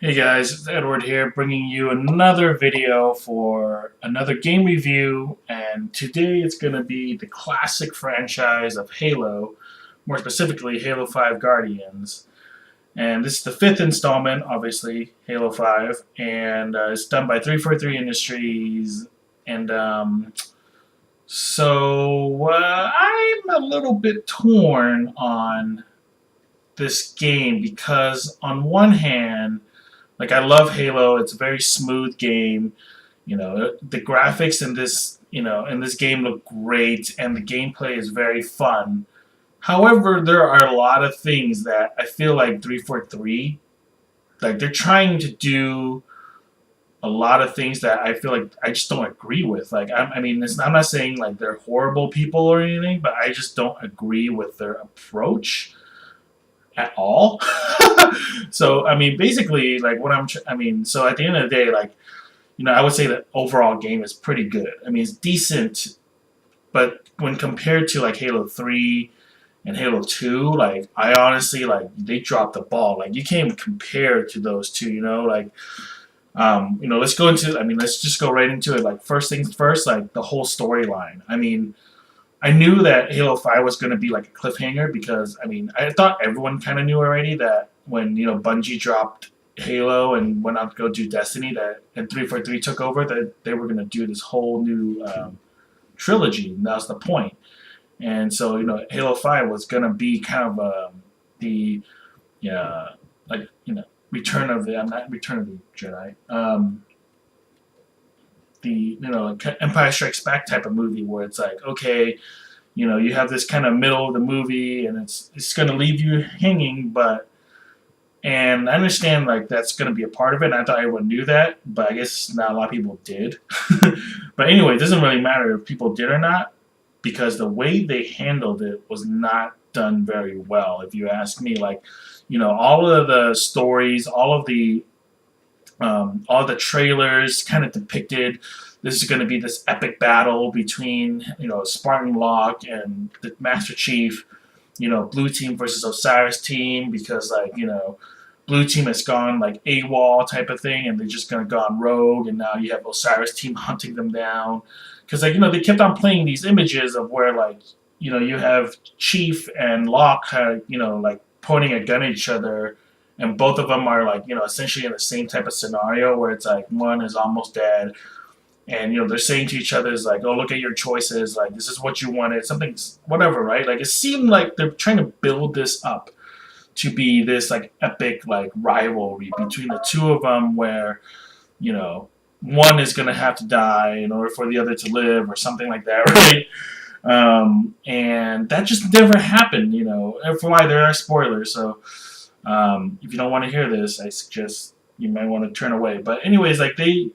Hey guys, it's Edward here, bringing you another video for another game review, and today it's going to be the classic franchise of Halo, more specifically Halo 5 Guardians. And this is the fifth installment, obviously, Halo 5, and it's done by 343 Industries. And I'm a little bit torn on this game because, on one hand, like, I love Halo. It's a very smooth game. The graphics in this game look great, and the gameplay is very fun. However, there are a lot of things that I feel like 343, like, they're trying to do a lot of things that I feel like I just don't agree with. Like, I'm not saying like they're horrible people or anything, but I just don't agree with their approach at all. So basically, like, so at the end of the day, like, I would say the overall game is pretty good. It's decent, but when compared to like Halo 3 and Halo 2, like, I honestly, like, they dropped the ball. Like, you can't even compare to those two. Let's go into. Let's just go right into it. Like, first things first, like the whole storyline. I knew that Halo 5 was going to be like a cliffhanger because, I thought everyone kind of knew already that when, Bungie dropped Halo and went out to go do Destiny, and 343 took over, that they were going to do this whole new trilogy, and that was the point. And so, Halo 5 was going to be kind of the, like, not Return of the Jedi, the Empire Strikes Back type of movie where it's like, okay, you have this kind of middle of the movie and it's going to leave you hanging, and I understand like that's going to be a part of it, and I thought everyone knew that, but I guess not a lot of people did. But anyway, it doesn't really matter if people did or not, because the way they handled it was not done very well, if you ask me. Like, all of the stories, all the trailers kind of depicted this is going to be this epic battle between, Spartan Locke and the Master Chief, Blue Team versus Osiris Team, because, like, Blue Team has gone like AWOL type of thing, and they're just going to go on rogue, and now you have Osiris Team hunting them down. Because, like, they kept on playing these images of where, like, you have Chief and Locke, like, pointing a gun at each other, and both of them are, like, essentially in the same type of scenario where it's like one is almost dead, and they're saying to each other, is like, oh, look at your choices, like, this is what you wanted, something, whatever, right? Like, it seemed like they're trying to build this up to be this, like, epic, like, rivalry between the two of them, where one is going to have to die in order for the other to live, or something like that, right? And that just never happened. And for why, there are spoilers, so if you don't want to hear this, I suggest you might want to turn away. But anyways, like, they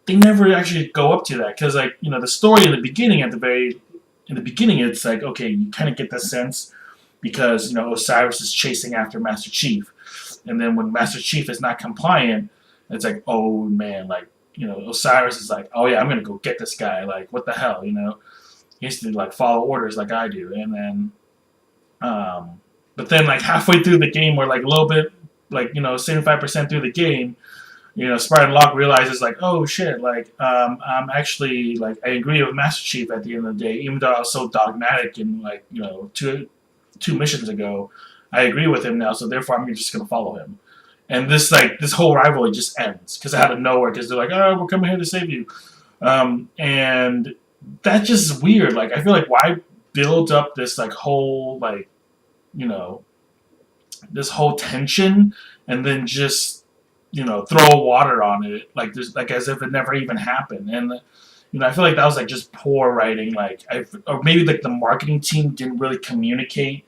never actually go up to that, because, like, the story in the beginning, it's like, okay, you kind of get the sense, because Osiris is chasing after Master Chief, and then when Master Chief is not compliant, it's like, oh man, like, Osiris is like, oh yeah, I'm gonna go get this guy, like, what the hell, he has to, like, follow orders like I do. And then but then, like, halfway through the game, or like a little bit, like, 75% through the game, Spartan Locke realizes, like, oh shit, like, I'm actually, like, I agree with Master Chief at the end of the day, even though I was so dogmatic in, like, two missions ago. I agree with him now, so therefore I'm just gonna follow him. And this whole rivalry just ends because out of nowhere, because they're like, oh, we're coming here to save you, and that's just weird. Like, I feel like, why build up this, like, whole, like, you know this whole tension, and then just throw water on it, like, there's, like, as if it never even happened. And I feel like that was, like, just poor writing. Like, or maybe, like, the marketing team didn't really communicate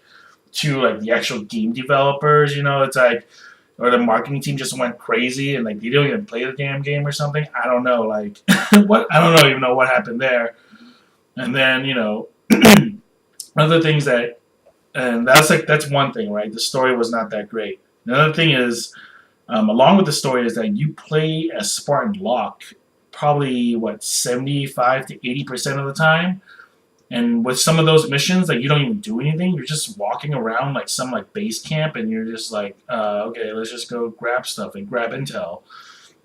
to, like, the actual game developers. It's like, or the marketing team just went crazy and, like, they didn't even play the damn game or something. I don't know, like, even know what happened there. And then other things that, and that's one thing, right? The story was not that great. Another thing is, along with the story, is that you play as Spartan Locke probably, what, 75 to 80% of the time, And with some of those missions, like you don't even do anything. You're just walking around like some like base camp, and you're just like, okay, let's just go grab stuff and grab intel.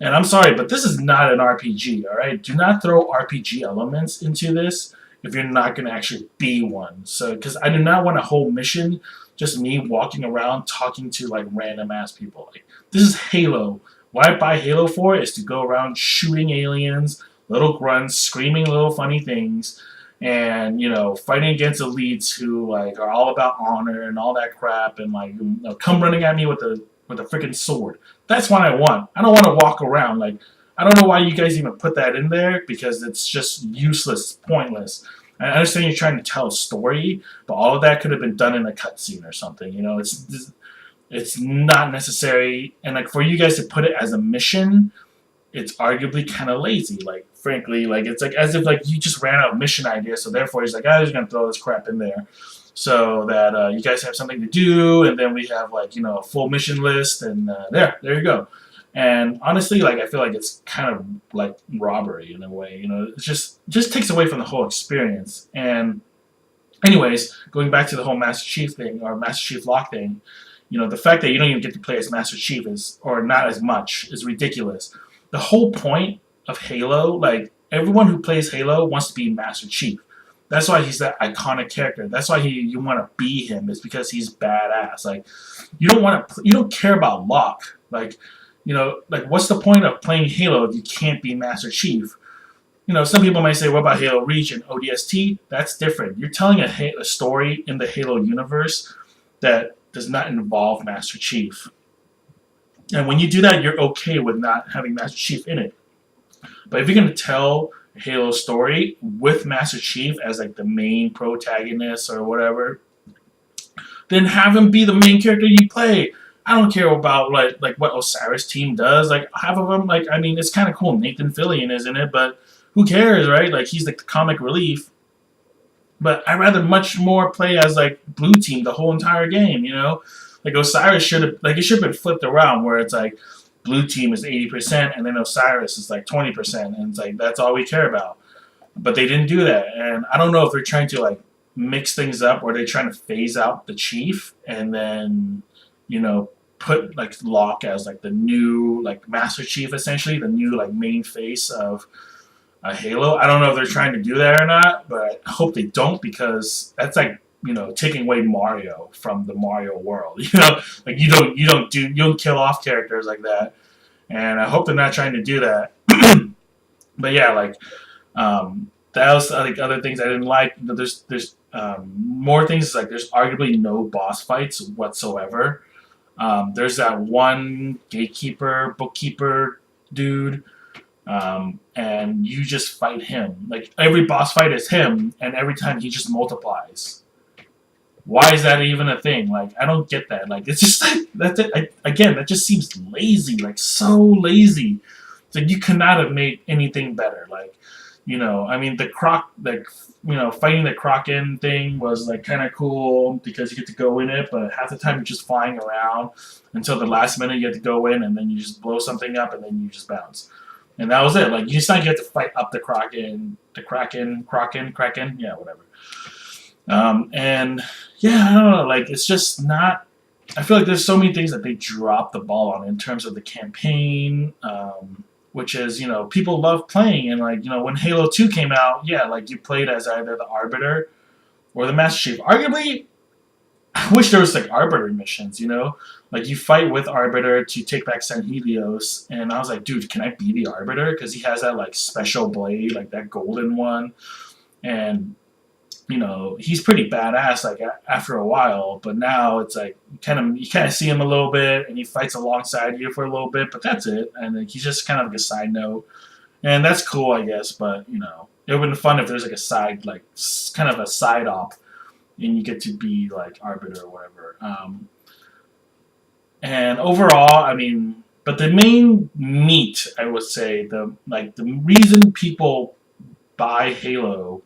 And I'm sorry, but this is not an RPG. All right, do not throw RPG elements into this if you're not going to actually be one. So, because I do not want a whole mission just me walking around talking to like random ass people. Like this is Halo. What I buy Halo for is to go around shooting aliens, little grunts, screaming little funny things, and fighting against elites who like are all about honor and all that crap, and like come running at me with a freaking sword. That's what I want. I don't want to walk around like. I don't know why you guys even put that in there because it's just useless, pointless. I understand you're trying to tell a story, but all of that could have been done in a cutscene or something. It's not necessary, and like for you guys to put it as a mission, it's arguably kind of lazy. Like frankly, like it's like as if like you just ran out of mission ideas, so therefore he's like, I'm just gonna throw this crap in there, so that you guys have something to do, and then we have like a full mission list, and there you go. And honestly, like I feel like it's kind of like robbery in a way. It just takes away from the whole experience. And anyways, going back to the whole Master Chief thing or Master Chief Lock thing, the fact that you don't even get to play as Master Chief or not as much is ridiculous. The whole point of Halo, like everyone who plays Halo wants to be Master Chief. That's why he's that iconic character. That's why you want to be him. Is because he's badass. Like you don't care about Locke. Like like what's the point of playing Halo if you can't be Master Chief? Some people might say, what about Halo Reach and ODST? That's different. You're telling a story in the Halo universe that does not involve Master Chief. And when you do that, you're okay with not having Master Chief in it. But if you're going to tell a Halo story with Master Chief as like the main protagonist or whatever, then have him be the main character you play. I don't care about like what Osiris team does. Like half of them, like I mean, it's kind of cool. Nathan Fillion is in it, but who cares, right? Like he's like the comic relief. But I'd rather much more play as like blue team the whole entire game. Like Osiris should have been flipped around where it's like blue team is 80% and then Osiris is like 20%, and it's like that's all we care about. But they didn't do that, and I don't know if they're trying to like mix things up or they're trying to phase out the chief and then put like Locke as like the new like Master Chief, essentially the new like main face of Halo. I don't know if they're trying to do that or not, but I hope they don't because that's like taking away Mario from the Mario world. Like you don't kill off characters like that, and I hope they're not trying to do that. But yeah, like that was like other things I didn't like. There's more things like there's arguably no boss fights whatsoever. There's that one gatekeeper, bookkeeper dude, and you just fight him. Like every boss fight is him, and every time he just multiplies. Why is that even a thing? Like I don't get that. Like it's just like that just seems lazy. Like so lazy. It's like you could not have made anything better. Like I mean the croc like fighting the Kraken thing was like kind of cool because you get to go in it, but half the time you're just flying around until the last minute you have to go in and then you just blow something up and then you just bounce. And that was it. Like you have to fight up the Kraken, yeah, whatever. And yeah, I don't know. Like it's just not. I feel like there's so many things that they dropped the ball on in terms of the campaign. Which is, people love playing. And, like, when Halo 2 came out, yeah, like, you played as either the Arbiter or the Master Chief. Arguably, I wish there was, like, Arbiter missions, Like, you fight with Arbiter to take back San Helios. And I was like, dude, can I be the Arbiter? Because he has that, like, special blade, like, that golden one. And, he's pretty badass, like, after a while. But now it's like, you kind of see him a little bit, and he fights alongside you for a little bit, but that's it. And like, he's just kind of like a side note. And that's cool, I guess, but, it would have been fun if there's like a side, like, kind of a side op, and you get to be, like, Arbiter or whatever. And overall, I mean, but the main meat, I would say, the reason people buy Halo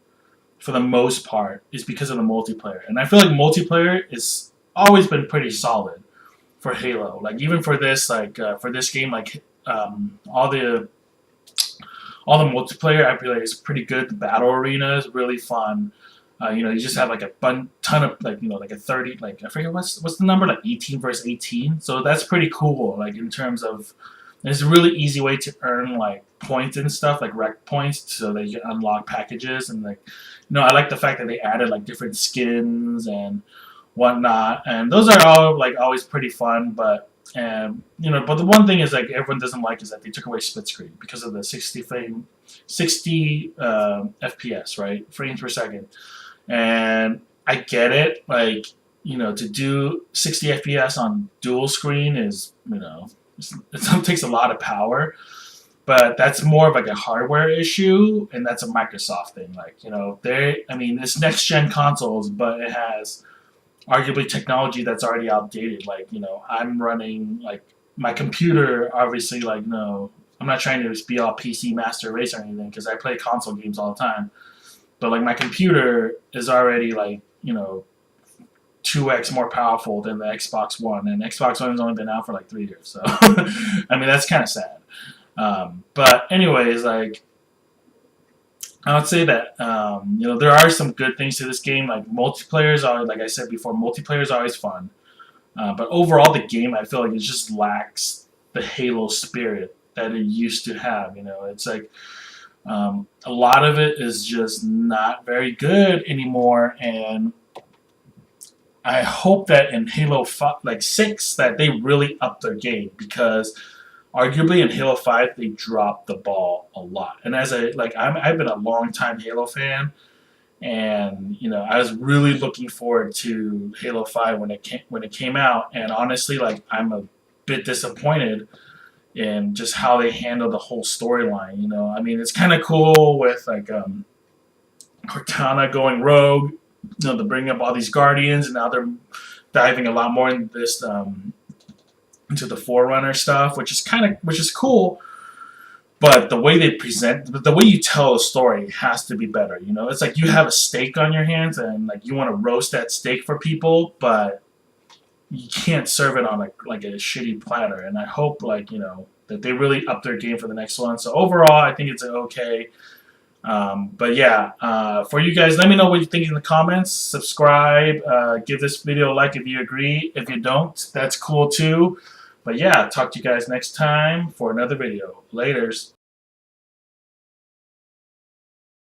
for the most part is because of the multiplayer. And I feel like multiplayer is always been pretty solid for Halo. Like even for this for this game, like all the multiplayer I feel like is pretty good. The battle arena is really fun. You just have like a ton of like like a 30, like I forget what's the number, like 18 versus 18. So that's pretty cool. Like in terms of, it's a really easy way to earn like points and stuff, like rec points, so that you can unlock packages. And like, I like the fact that they added like different skins and whatnot, and those are all like always pretty fun. But but the one thing is like everyone doesn't like is that they took away split screen because of the 60 FPS, right, frames per second. And I get it, like to do 60 FPS on dual screen is it takes a lot of power, but that's more of like a hardware issue, and that's a Microsoft thing. Like it's next gen consoles, but it has arguably technology that's already outdated. Like I'm running like my computer, obviously, like no, I'm not trying to just be all PC master race or anything because I play console games all the time. But like my computer is already like 2x more powerful than the Xbox One, and Xbox One has only been out for like 3 years. So I mean that's kind of sad. But anyways, like I would say that there are some good things to this game. Like multiplayers are, like I said before, multiplayer is always fun. But overall, the game I feel like it just lacks the Halo spirit that it used to have. It's like a lot of it is just not very good anymore, and I hope that in Halo 5, like 6, that they really up their game, because arguably in Halo 5 they dropped the ball a lot. And as I've been a long time Halo fan, and I was really looking forward to Halo 5 when it came out, and honestly, like I'm a bit disappointed in just how they handle the whole storyline. I mean, it's kind of cool with like Cortana going rogue, to bring up all these Guardians, and now they're diving a lot more into this into the Forerunner stuff, which is cool. But the way they present, the way you tell a story has to be better. It's like you have a steak on your hands, and like you want to roast that steak for people, but you can't serve it on like a shitty platter. And I hope that they really up their game for the next one. So overall, I think it's okay. But yeah, for you guys, let me know what you think in the comments. Subscribe, give this video a like if you agree. If you don't, that's cool too. But yeah, talk to you guys next time for another video. Laters.